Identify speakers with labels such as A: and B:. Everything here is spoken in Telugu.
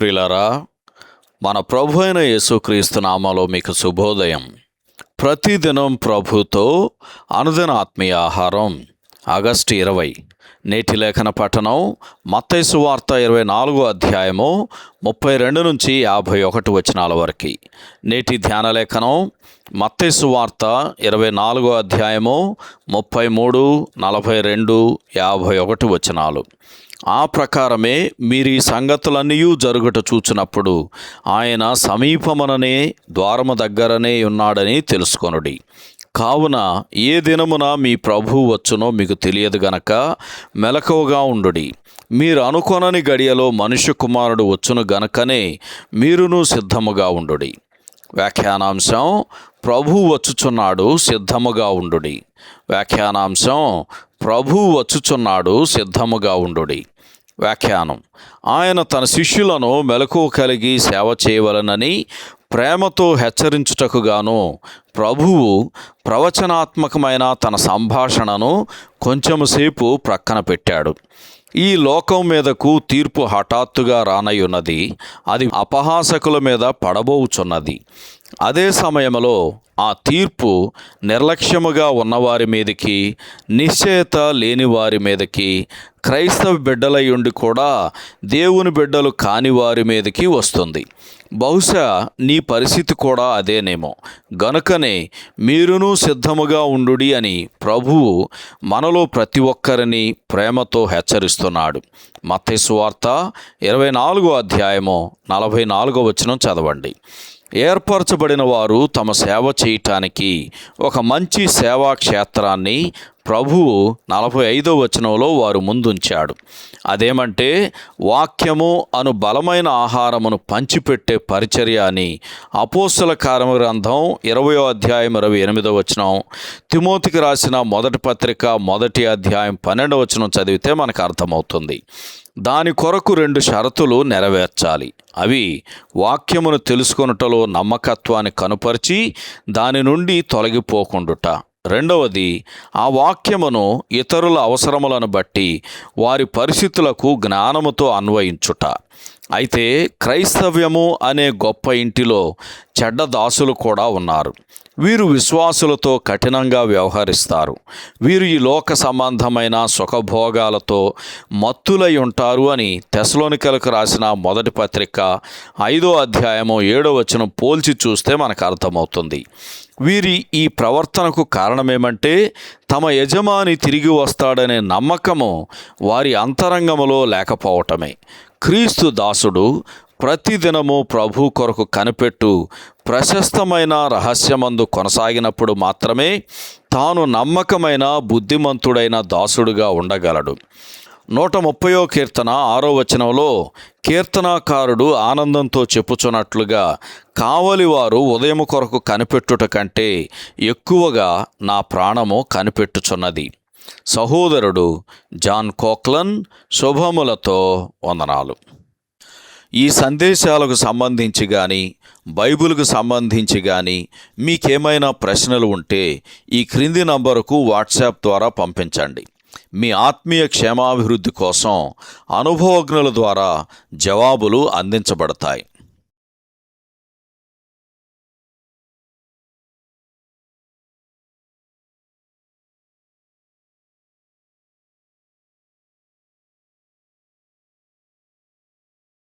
A: ప్రియులారా, మన ప్రభు అయిన యేసుక్రీస్తు నామములో మీకు శుభోదయం. ప్రతిదినం ప్రభుతో అనుదిన ఆత్మీయ ఆహారం. ఆగస్టు 20. నేటి లేఖన పఠనం మత్తయి సువార్త 24వ అధ్యాయము 32 నుంచి 51 వచనాల వరకు. నేటి ధ్యాన లేఖనం మత్తయి సువార్త 24వ అధ్యాయము 33, 42, 51 వచనాలు. ఆ ప్రకారమే మీరు ఈ సంగతులన్నీ జరుగుట చూచినప్పుడు ఆయన సమీపముననే ద్వారము దగ్గరనే ఉన్నాడని తెలుసుకొనుడి. కావున ఏ దినమున మీ ప్రభువు వచ్చునో మీకు తెలియదు గనక మెలకువగా ఉండుడి. మీరు అనుకొనని గడియలో మనుష్య కుమారుడు వచ్చును గనకనే మీరును సిద్ధముగా ఉండుడి. వ్యాఖ్యానాంశం: ప్రభువు వచ్చుచున్నాడు, సిద్ధముగా ఉండుడి. వ్యాఖ్యానాంశం: ప్రభువు వచ్చుచున్నాడు, సిద్ధముగా ఉండుడి. వ్యాఖ్యానం: ఆయన తన శిష్యులను మెలకువ కలిగి సేవ చేయవలనని ప్రేమతో హెచ్చరించుటకు గాను ప్రభువు ప్రవచనాత్మకమైన తన సంభాషణను కొంచెంసేపు ప్రక్కన పెట్టాడు. ఈ లోకం మీదకు తీర్పు హఠాత్తుగా రానయ్యున్నది. అది అపహాసకుల మీద పడబోచున్నది. అదే సమయంలో ఆ తీర్పు నిర్లక్ష్యముగా ఉన్నవారి మీదకి, నిశ్చయత లేని వారి మీదకి, క్రైస్తవ బిడ్డలై ఉండి కూడా దేవుని బిడ్డలు కాని వారి మీదకి వస్తుంది. బహుశా నీ పరిస్థితి కూడా అదేనేమో. గనుకనే మీరును సిద్ధముగా ఉండుడి అని ప్రభువు మనలో ప్రతి ఒక్కరిని ప్రేమతో హెచ్చరిస్తున్నాడు. మత్తయి సువార్త 24వ అధ్యాయము 44వ వచనం చదవండి. ఏర్పరచబడిన వారు తమ సేవ చేయటానికి ఒక మంచి సేవా క్షేత్రాన్ని ప్రభువు 45వ వచనంలో వారు ముందుంచాడు. అదేమంటే వాక్యము అను బలమైన ఆహారమును పంచిపెట్టే పరిచర్య అని. అపోస్తల కార్యముల గ్రంథం 20వ అధ్యాయం 28వ వచనం, తిమోతికి రాసిన మొదటి పత్రిక 1వ అధ్యాయం 12వ వచనం చదివితే మనకు అర్థమవుతుంది. దాని కొరకు 2 షరతులు నెరవేర్చాలి. అవి: వాక్యమును తెలుసుకొనుటలో నమ్మకత్వాన్ని కనుపరిచి దాని నుండి తొలగిపోకుండుట. రెండవది, ఆ వాక్యమును ఇతరుల అవసరములను బట్టి వారి పరిస్థితులకు జ్ఞానముతో అన్వయించుట. అయితే క్రైస్తవ్యము అనే గొప్ప ఇంటిలో చెడ్డ దాసులు కూడా ఉన్నారు. వీరు విశ్వాసులతో కఠినంగా వ్యవహరిస్తారు. వీరు ఈ లోక సంబంధమైన సుఖభోగాలతో మత్తులై ఉంటారు అని తెస్సలోనికలకు రాసిన మొదటి పత్రిక 5వ అధ్యాయము 7వ వచనం పోల్చి చూస్తే మనకు అర్థమవుతుంది. వీరి ఈ ప్రవర్తనకు కారణమేమంటే తమ యజమాని తిరిగి వస్తాడనే నమ్మకము వారి అంతరంగములో లేకపోవటమే. క్రీస్తు దాసుడు ప్రతిదినము ప్రభు కొరకు కనిపెట్టు ప్రశస్తమైన రహస్యమందు కొనసాగినప్పుడు మాత్రమే తాను నమ్మకమైన బుద్ధిమంతుడైన దాసుడుగా ఉండగలడు. 130వ కీర్తన 6వ వచనంలో కీర్తనాకారుడు ఆనందంతో చెప్పుచున్నట్లుగా, కావలివారు ఉదయం కొరకు కనిపెట్టుట కంటే ఎక్కువగా నా ప్రాణము కనిపెట్టుచున్నది. సహోదరుడు జాన్ కోక్లన్. శుభములతో వందనాలు. ఈ సందేశాలకు సంబంధించి కానీ బైబిల్కు సంబంధించి కానీ మీకేమైనా ప్రశ్నలు ఉంటే ఈ క్రింది నంబరుకు వాట్సాప్ ద్వారా పంపించండి. మీ ఆత్మీయ క్షేమాభివృద్ధి కోసం అనుభవజ్ఞుల ద్వారా జవాబులు అందించబడతాయి.